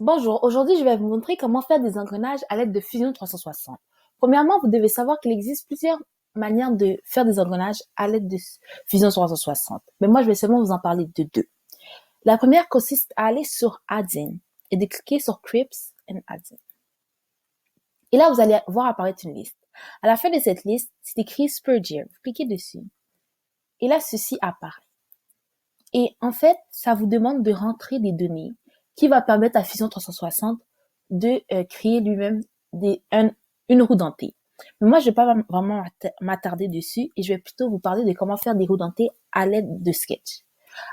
Bonjour, aujourd'hui je vais vous montrer comment faire des engrenages à l'aide de Fusion 360. Premièrement, vous devez savoir qu'il existe plusieurs manières de faire des engrenages à l'aide de Fusion 360. Mais moi, je vais seulement vous en parler de deux. La première consiste à aller sur Add-in et de cliquer sur Crips and Add-in. Et là, vous allez voir apparaître une liste. À la fin de cette liste, c'est écrit Spurgear. Vous cliquez dessus. Et là, ceci apparaît. Et en fait, ça vous demande de rentrer des données qui va permettre à Fusion 360 de créer lui-même une roue dentée. Mais moi, je vais pas vraiment m'attarder dessus et je vais plutôt vous parler de comment faire des roues dentées à l'aide de Sketch.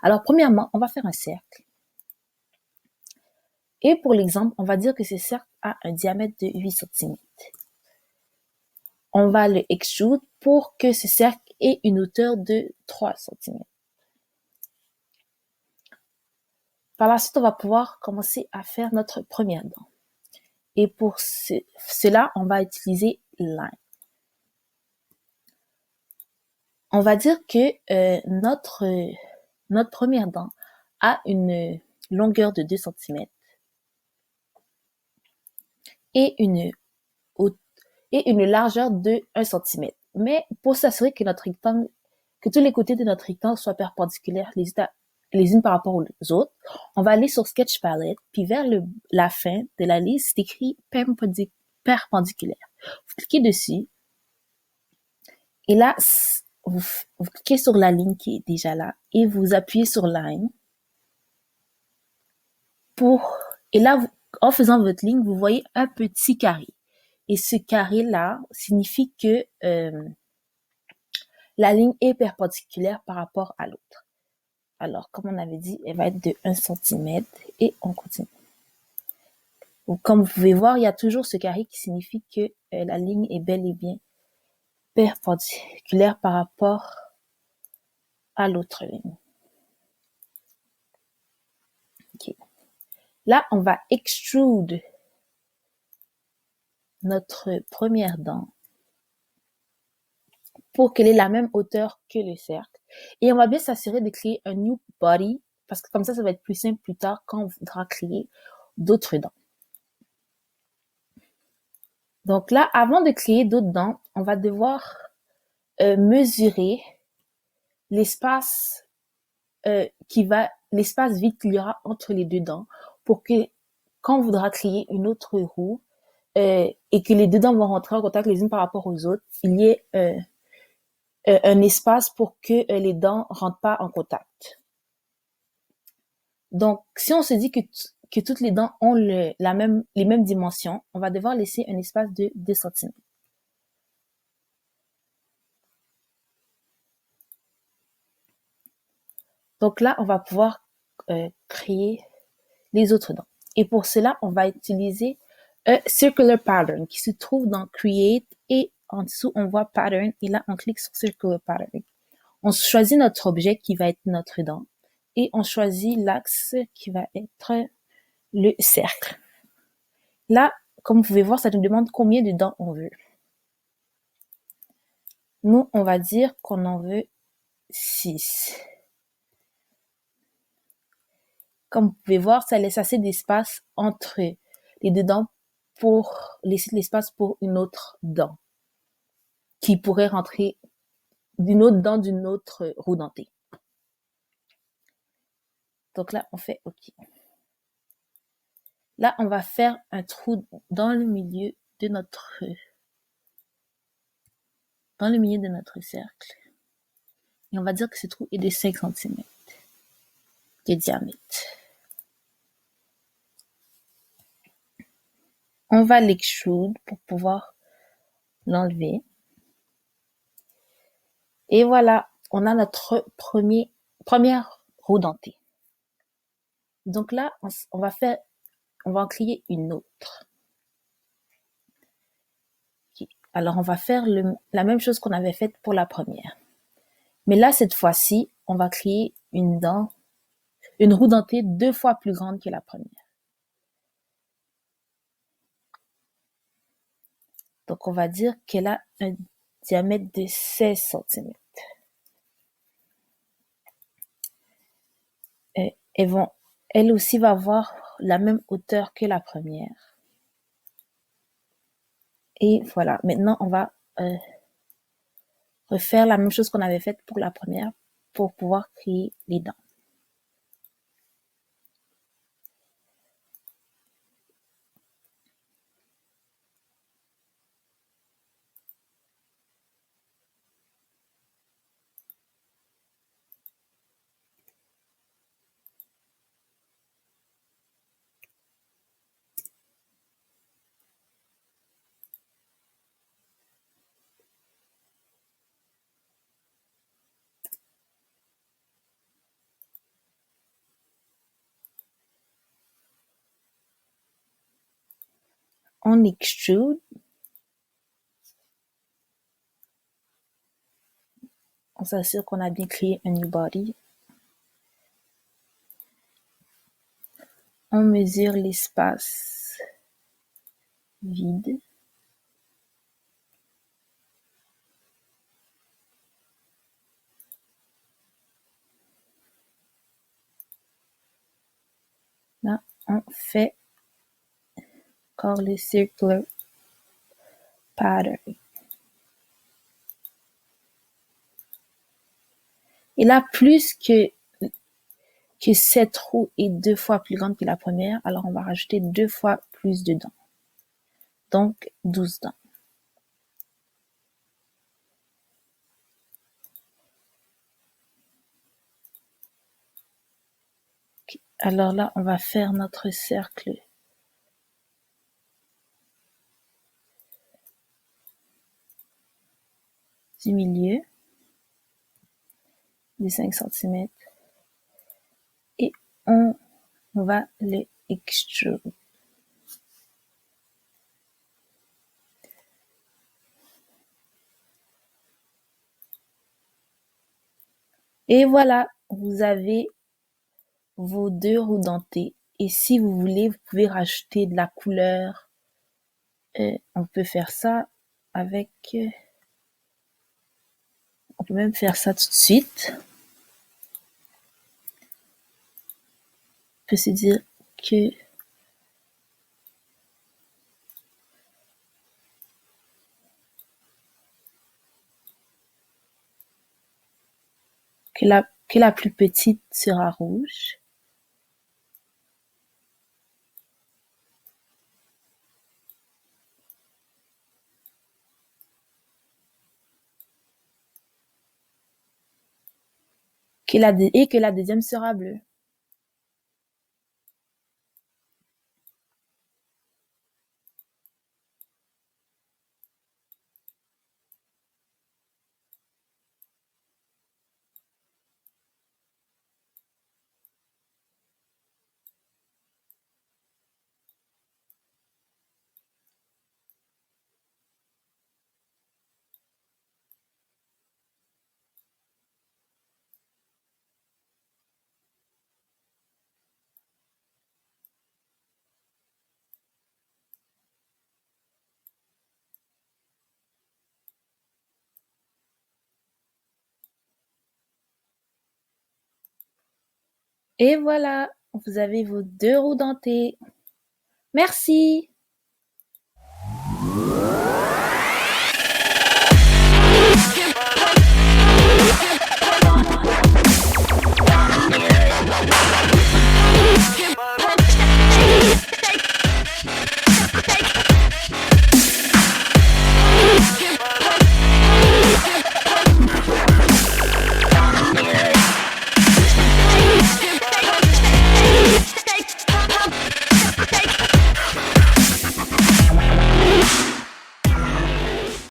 Alors, premièrement, on va faire un cercle. Et pour l'exemple, on va dire que ce cercle a un diamètre de 8 cm. On va le extrude pour que ce cercle ait une hauteur de 3 cm. Par la suite, on va pouvoir commencer à faire notre première dent. Et pour cela, on va utiliser Line. On va dire que notre première dent a une longueur de 2 cm et une largeur de 1 cm. Mais pour s'assurer que que tous les côtés de notre rectangle soient perpendiculaires les unes par rapport aux autres, on va aller sur Sketch Palette, puis vers la fin de la liste, c'est écrit perpendiculaire. Vous cliquez dessus, et là, vous cliquez sur la ligne qui est déjà là, et vous appuyez sur Line. Et là, en faisant votre ligne, vous voyez un petit carré. Et ce carré-là signifie que la ligne est perpendiculaire par rapport à l'autre. Alors, comme on avait dit, elle va être de 1 cm et on continue. Donc, comme vous pouvez voir, il y a toujours ce carré qui signifie que la ligne est bel et bien perpendiculaire par rapport à l'autre ligne. Okay. Là, on va extrude notre première dent pour qu'elle ait la même hauteur que le cercle. Et on va bien s'assurer de créer un new body parce que comme ça va être plus simple plus tard quand on voudra créer d'autres dents. Donc là, avant de créer d'autres dents, on va devoir mesurer l'espace l'espace vide qu'il y aura entre les deux dents pour que quand on voudra créer une autre roue et que les deux dents vont rentrer en contact les unes par rapport aux autres, il y ait un espace pour que les dents rentrent pas en contact. Donc, si on se dit que toutes les dents ont les mêmes dimensions, on va devoir laisser un espace de 2 cm. Donc là, on va pouvoir créer les autres dents. Et pour cela, on va utiliser un Circular Pattern qui se trouve dans Create et en dessous, on voit Pattern et là, on clique sur Circular Pattern. On choisit notre objet qui va être notre dent et on choisit l'axe qui va être le cercle. Là, comme vous pouvez voir, ça nous demande combien de dents on veut. Nous, on va dire qu'on en veut 6. Comme vous pouvez voir, ça laisse assez d'espace entre les deux dents pour laisser de l'espace pour une autre dent qui pourrait rentrer d'une autre dent d'une autre roue dentée. Donc là, on fait OK. Là, on va faire un trou dans le milieu de notre cercle. Et on va dire que ce trou est de 5 cm de diamètre. On va l'extrude pour pouvoir l'enlever. Et voilà, on a notre première roue dentée. Donc là, on va en créer une autre. Okay. Alors, on va faire la même chose qu'on avait faite pour la première. Mais là, cette fois-ci, on va créer une roue dentée 2 fois plus grande que la première. Donc, on va dire qu'elle a un diamètre de 16 cm. Elle aussi va avoir la même hauteur que la première. Et voilà, maintenant on va refaire la même chose qu'on avait faite pour la première pour pouvoir créer les dents. On extrude, on s'assure qu'on a bien créé un new body. On mesure l'espace vide. Là, on fait encore le circular pattern. Et là, plus que cette roue est 2 fois plus grande que la première, alors on va rajouter 2 fois plus de dents. Donc 12 dents. Okay. Alors là, on va faire notre cercle du milieu de 5 cm et on va le extrude. Et voilà, vous avez vos 2 roues dentées. Et si vous voulez, vous pouvez rajouter de la couleur. On peut faire ça avec... on peut même faire ça tout de suite. On peut se dire que que la plus petite sera rouge. Et que la deuxième sera bleue. Et voilà, vous avez vos 2 roues dentées. Merci!